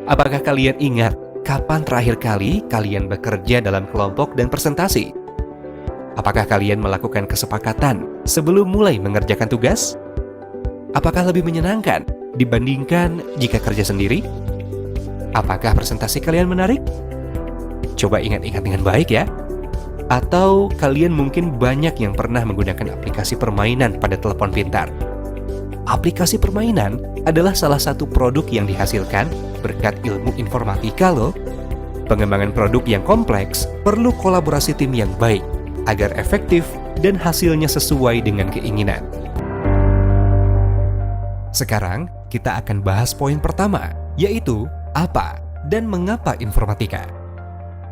Apakah kalian ingat kapan terakhir kali kalian bekerja dalam kelompok dan presentasi? Apakah kalian melakukan kesepakatan sebelum mulai mengerjakan tugas? Apakah lebih menyenangkan dibandingkan jika kerja sendiri? Apakah presentasi kalian menarik? Coba ingat-ingat dengan baik ya. Atau kalian mungkin banyak yang pernah menggunakan aplikasi permainan pada telepon pintar. Aplikasi permainan adalah salah satu produk yang dihasilkan berkat ilmu informatika loh. Pengembangan produk yang kompleks perlu kolaborasi tim yang baik agar efektif dan hasilnya sesuai dengan keinginan. Sekarang kita akan bahas poin pertama, yaitu apa dan mengapa informatika.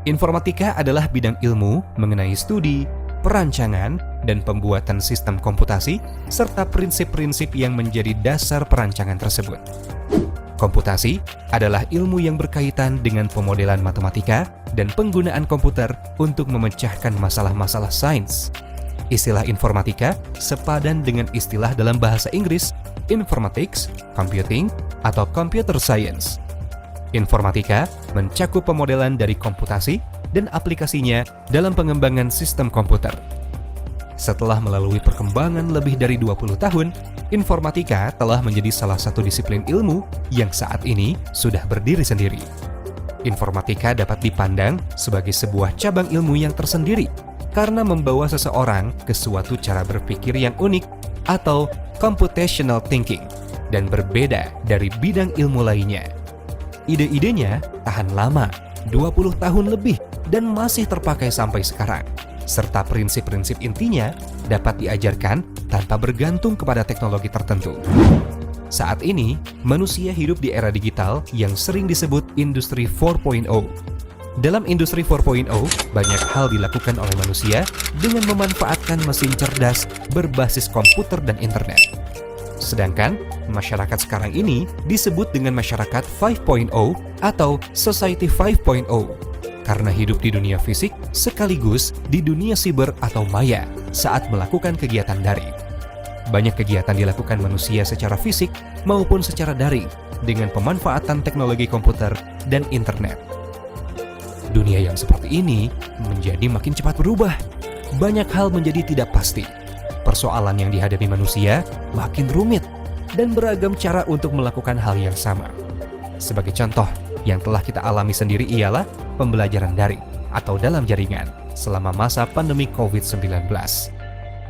Informatika adalah bidang ilmu mengenai studi, perancangan, dan pembuatan sistem komputasi, serta prinsip-prinsip yang menjadi dasar perancangan tersebut. Komputasi adalah ilmu yang berkaitan dengan pemodelan matematika dan penggunaan komputer untuk memecahkan masalah-masalah sains. Istilah informatika sepadan dengan istilah dalam bahasa Inggris informatics, computing, atau computer science. Informatika mencakup pemodelan dari komputasi dan aplikasinya dalam pengembangan sistem komputer. Setelah melalui perkembangan lebih dari 20 tahun, informatika telah menjadi salah satu disiplin ilmu yang saat ini sudah berdiri sendiri. Informatika dapat dipandang sebagai sebuah cabang ilmu yang tersendiri karena membawa seseorang ke suatu cara berpikir yang unik atau computational thinking dan berbeda dari bidang ilmu lainnya. Ide-idenya tahan lama, 20 tahun lebih, dan masih terpakai sampai sekarang. Serta prinsip-prinsip intinya dapat diajarkan tanpa bergantung kepada teknologi tertentu. Saat ini, manusia hidup di era digital yang sering disebut Industri 4.0. Dalam Industri 4.0, banyak hal dilakukan oleh manusia dengan memanfaatkan mesin cerdas berbasis komputer dan internet. Sedangkan, masyarakat sekarang ini disebut dengan masyarakat 5.0 atau Society 5.0 karena hidup di dunia fisik sekaligus di dunia siber atau maya saat melakukan kegiatan daring. Banyak kegiatan dilakukan manusia secara fisik maupun secara daring dengan pemanfaatan teknologi komputer dan internet. Dunia yang seperti ini menjadi makin cepat berubah. Banyak hal menjadi tidak pasti. Persoalan yang dihadapi manusia makin rumit dan beragam cara untuk melakukan hal yang sama. Sebagai contoh, yang telah kita alami sendiri ialah pembelajaran daring atau dalam jaringan selama masa pandemi COVID-19.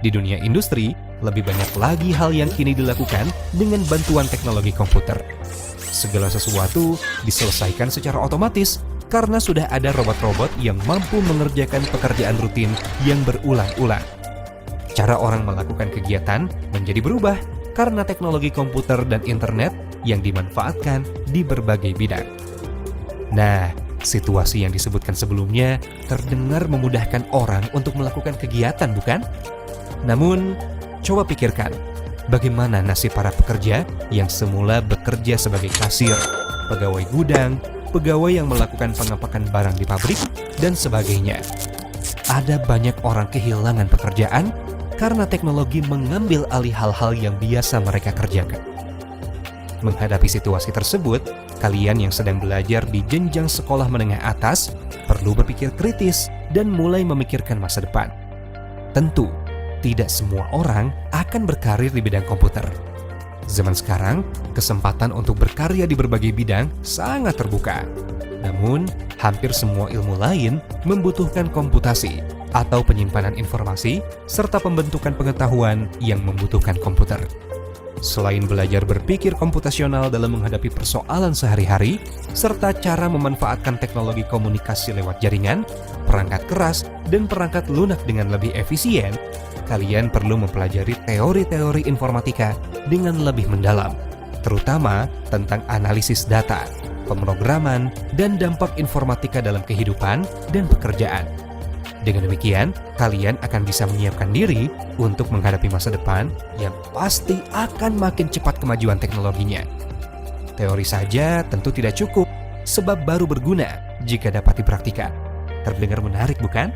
Di dunia industri, lebih banyak lagi hal yang kini dilakukan dengan bantuan teknologi komputer. Segala sesuatu diselesaikan secara otomatis karena sudah ada robot-robot yang mampu mengerjakan pekerjaan rutin yang berulang-ulang. Cara orang melakukan kegiatan menjadi berubah karena teknologi komputer dan internet yang dimanfaatkan di berbagai bidang. Nah, situasi yang disebutkan sebelumnya terdengar memudahkan orang untuk melakukan kegiatan, bukan? Namun, coba pikirkan, bagaimana nasib para pekerja yang semula bekerja sebagai kasir, pegawai gudang, pegawai yang melakukan pengepakan barang di pabrik, dan sebagainya. Ada banyak orang kehilangan pekerjaan karena teknologi mengambil alih hal-hal yang biasa mereka kerjakan. Menghadapi situasi tersebut, kalian yang sedang belajar di jenjang sekolah menengah atas perlu berpikir kritis dan mulai memikirkan masa depan. Tentu, tidak semua orang akan berkarir di bidang komputer. Zaman sekarang, kesempatan untuk berkarya di berbagai bidang sangat terbuka. Namun, hampir semua ilmu lain membutuhkan komputasi atau penyimpanan informasi serta pembentukan pengetahuan yang membutuhkan komputer. Selain belajar berpikir komputasional dalam menghadapi persoalan sehari-hari, serta cara memanfaatkan teknologi komunikasi lewat jaringan, perangkat keras, dan perangkat lunak dengan lebih efisien, kalian perlu mempelajari teori-teori informatika dengan lebih mendalam, terutama tentang analisis data, pemrograman, dan dampak informatika dalam kehidupan dan pekerjaan. Dengan demikian, kalian akan bisa menyiapkan diri untuk menghadapi masa depan yang pasti akan makin cepat kemajuan teknologinya. Teori saja tentu tidak cukup, sebab baru berguna jika dapat dipraktikkan. Terdengar menarik, bukan?